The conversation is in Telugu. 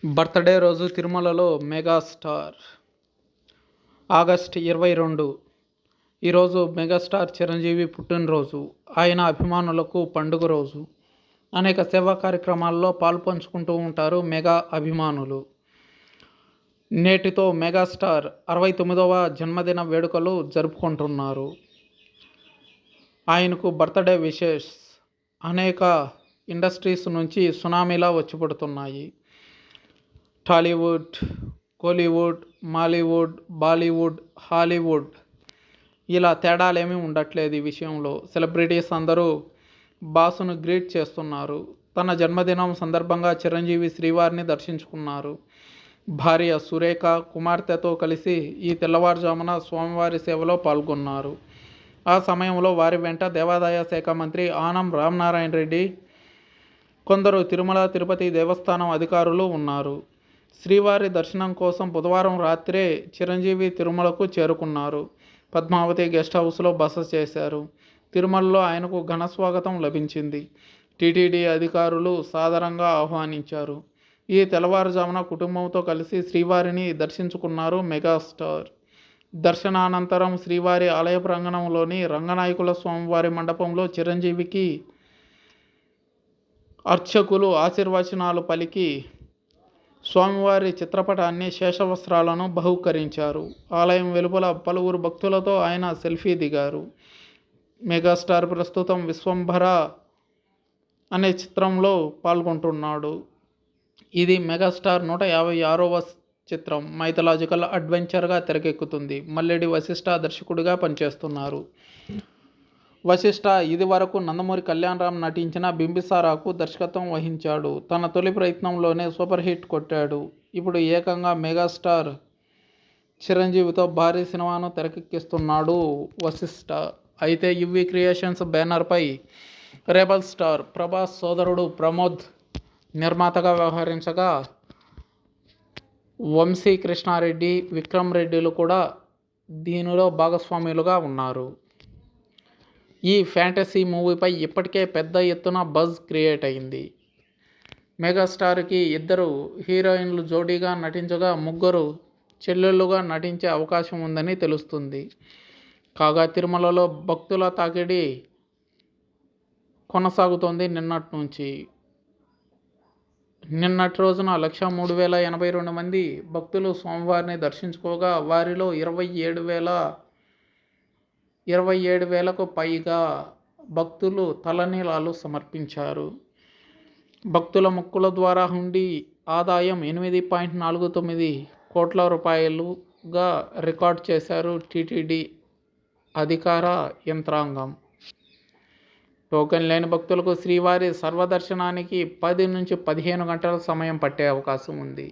బర్త్డే రోజు తిరుమలలో మెగాస్టార్. ఆగస్టు 22 ఈరోజు మెగాస్టార్ చిరంజీవి పుట్టినరోజు. ఆయన అభిమానులకు పండుగ రోజు. అనేక సేవా కార్యక్రమాల్లో పాల్పంచుకుంటూ ఉంటారు మెగా అభిమానులు. నేటితో మెగాస్టార్ 69వ జన్మదిన వేడుకలు జరుపుకుంటున్నారు. ఆయనకు బర్త్డే విషెస్ అనేక ఇండస్ట్రీస్ నుంచి సునామీలా వచ్చిపడుతున్నాయి. టాలీవుడ్, కోలీవుడ్, మాలీవుడ్, బాలీవుడ్, హాలీవుడ్ ఇలా తేడాలేమీ ఉండట్లేదు. ఈ విషయంలో సెలబ్రిటీస్ అందరూ బాసును గ్రీట్ చేస్తున్నారు. తన జన్మదినం సందర్భంగా చిరంజీవి శ్రీవారిని దర్శించుకున్నారు. భార్య సురేఖ, కుమార్తెతో కలిసి ఈ తెల్లవారుజామున స్వామివారి సేవలో పాల్గొన్నారు. ఆ సమయంలో వారి వెంట దేవాదాయ శాఖ మంత్రి ఆనం రామనారాయణ రెడ్డి, కొందరు తిరుమల తిరుపతి దేవస్థానం అధికారులు ఉన్నారు. శ్రీవారి దర్శనం కోసం బుధవారం రాత్రే చిరంజీవి తిరుమలకు చేరుకున్నారు. పద్మావతి గెస్ట్ హౌస్లో బస చేశారు. తిరుమలలో ఆయనకు ఘన స్వాగతం లభించింది. టీటీడీ అధికారులు సాదరంగా ఆహ్వానించారు. ఈ తెల్లవారుజామున కుటుంబంతో కలిసి శ్రీవారిని దర్శించుకున్నారు మెగాస్టార్. దర్శనానంతరం శ్రీవారి ఆలయ ప్రాంగణంలోని రంగనాయకుల స్వామివారి మండపంలో చిరంజీవికి అర్చకులు ఆశీర్వచనాలు పలికి స్వామివారి చిత్రపటాన్ని, శేషవస్త్రాలను బహూకరించారు. ఆలయం వెలుపల పలువురు భక్తులతో ఆయన సెల్ఫీ దిగారు. మెగాస్టార్ ప్రస్తుతం విశ్వంభర అనే చిత్రంలో పాల్గొంటున్నాడు. ఇది మెగాస్టార్ 156వ చిత్రం. మైథలాజికల్ అడ్వెంచర్గా తెరకెక్కుతుంది. మల్లెడి వశిష్ఠ దర్శకుడిగా పనిచేస్తున్నారు. వశిష్ఠ ఇదివరకు నందమూరి కళ్యాణరామ్ నటించిన బింబిసారాకు దర్శకత్వం వహించాడు. తన తొలి ప్రయత్నంలోనే సూపర్ హిట్ కొట్టాడు. ఇప్పుడు ఏకంగా మెగాస్టార్ చిరంజీవితో భారీ సినిమాను తెరకెక్కిస్తున్నాడు వశిష్ఠ. అయితే యువి క్రియేషన్స్ బ్యానర్పై రెబల్ స్టార్ ప్రభాస్ సోదరుడు ప్రమోద్ నిర్మాతగా వ్యవహరించగా, వంశీ కృష్ణారెడ్డి, విక్రమ్ రెడ్డిలు కూడా దీనిలో భాగస్వాములుగా ఉన్నారు. ఈ ఫ్యాంటసీ మూవీపై ఇప్పటికే పెద్ద ఎత్తున బజ్ క్రియేట్ అయింది. మెగాస్టార్కి 2 హీరోయిన్లు జోడీగా నటించగా 3 చెల్లెళ్ళుగా నటించే అవకాశం ఉందని తెలుస్తుంది. కాగా తిరుమలలో భక్తుల తాకిడి కొనసాగుతోంది. నిన్నటి రోజున 103,082 మంది భక్తులు స్వామివారిని దర్శించుకోగా, వారిలో 27,000కు పైగా భక్తులు తలనీలాలు సమర్పించారు. భక్తుల మొక్కుల ద్వారా హుండీ ఆదాయం 8.49 కోట్ల రూపాయలుగా రికార్డు చేశారు టీటీడీ అధికార యంత్రాంగం. టోకెన్ లేని భక్తులకు శ్రీవారి సర్వదర్శనానికి 10 నుంచి 15 గంటల సమయం పట్టే అవకాశం ఉంది.